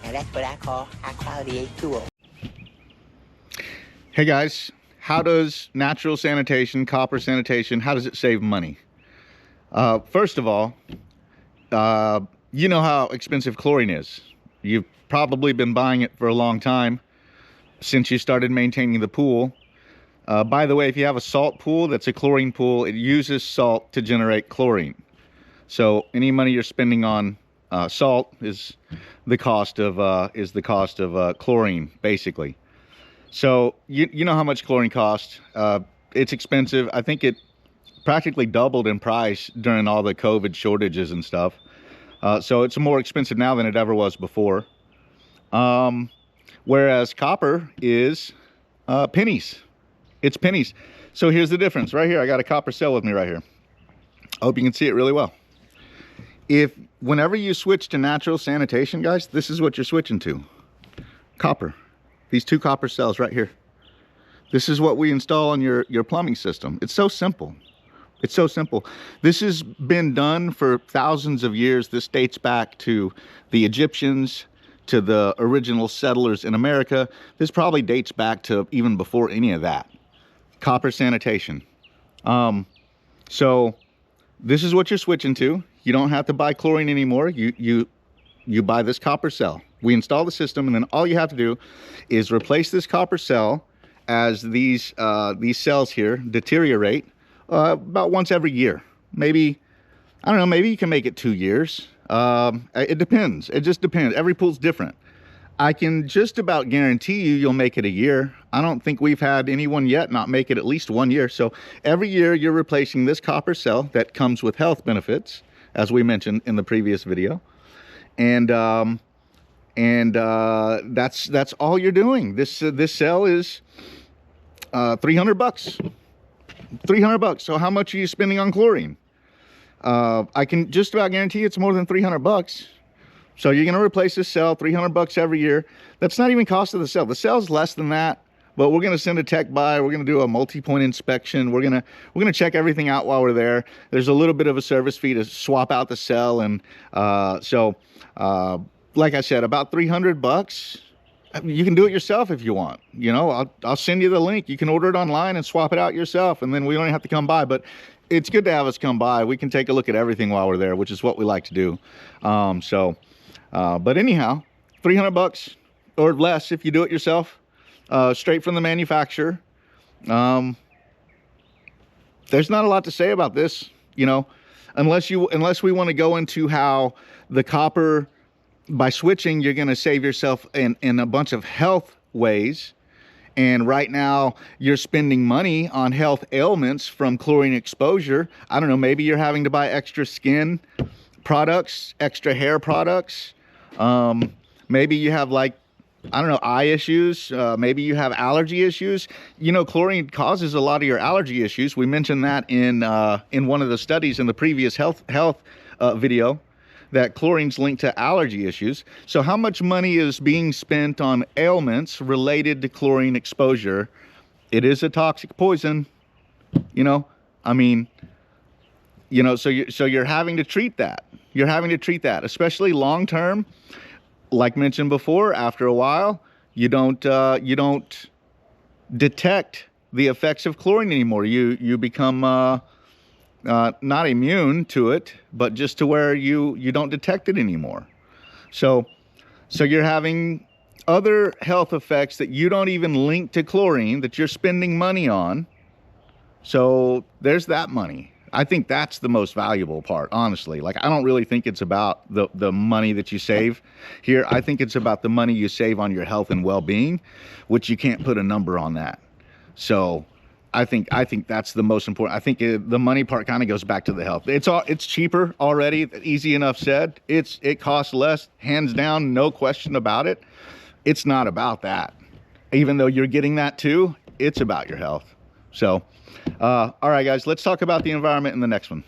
Now that's what I call high quality H2O. Hey guys, how does natural sanitation, copper sanitation, how does it save money? First of all, you know how expensive chlorine is. You've probably been buying it for a long time since you started maintaining the pool. By the way, if you have a salt pool that's a chlorine pool, it uses salt to generate chlorine. So any money you're spending on salt is the cost of chlorine, basically. So you know how much chlorine costs. It's expensive. I think it practically doubled in price during all the COVID shortages and stuff. So it's more expensive now than it ever was before. Whereas copper is pennies. It's pennies. So here's the difference right here. I got a copper cell with me right here. I hope you can see it really well. Whenever you switch to natural sanitation, guys, this is what you're switching to. Copper. These two copper cells right here. This is what we install on your plumbing system. It's so simple. It's so simple. This has been done for thousands of years. This dates back to the Egyptians, to the original settlers in America. This probably dates back to even before any of that. Copper sanitation. So this is what you're switching to. You don't have to buy chlorine anymore. You buy this copper cell. We install the system, and then all you have to do is replace this copper cell as these cells here deteriorate about once every year. Maybe, I don't know, maybe you can make it 2 years. It depends. It just depends. Every pool's different. I can just about guarantee you'll make it a year. I don't think we've had anyone yet not make it at least 1 year. So every year you're replacing this copper cell that comes with health benefits, as we mentioned in the previous video. And that's all you're doing. This cell is $300. $300. So how much are you spending on chlorine? I can just about guarantee it's more than $300. So you're gonna replace this cell, $300 every year. That's not even cost of the cell. The cell's less than that, but we're gonna send a tech by. We're gonna do a multi-point inspection. We're gonna check everything out while we're there. There's a little bit of a service fee to swap out the cell, and like I said, about $300. You can do it yourself if you want. You know, I'll send you the link. You can order it online and swap it out yourself, and then we don't have to come by. But it's good to have us come by. We can take a look at everything while we're there, which is what we like to do. But anyhow, $300 or less if you do it yourself, straight from the manufacturer. There's not a lot to say about this, you know, unless we want to go into how the copper, by switching, you're going to save yourself in a bunch of health ways. And right now you're spending money on health ailments from chlorine exposure. I don't know, maybe you're having to buy extra skin products, extra hair products. Maybe you have, like, I don't know, eye issues. Maybe you have allergy issues. You know, chlorine causes a lot of your allergy issues. We mentioned that in one of the studies in the previous health video, that chlorine's linked to allergy issues. So how much money is being spent on ailments related to chlorine exposure? It is a toxic poison, you know. I mean, you know, so you're having to treat that. You're having to treat that, especially long term. Like mentioned before, after a while, you don't detect the effects of chlorine anymore. You become not immune to it, but just to where you don't detect it anymore. So you're having other health effects that you don't even link to chlorine, that you're spending money on. So there's that money. I think that's the most valuable part, honestly. Like, I don't really think it's about the money that you save here. I think it's about the money you save on your health and well-being, which you can't put a number on that. So I think that's the most important. I think the money part kind of goes back to the health. It's cheaper already. Easy enough said. It costs less, hands down, no question about it. It's not about that. Even though you're getting that too, it's about your health. So, all right, guys, let's talk about the environment in the next one.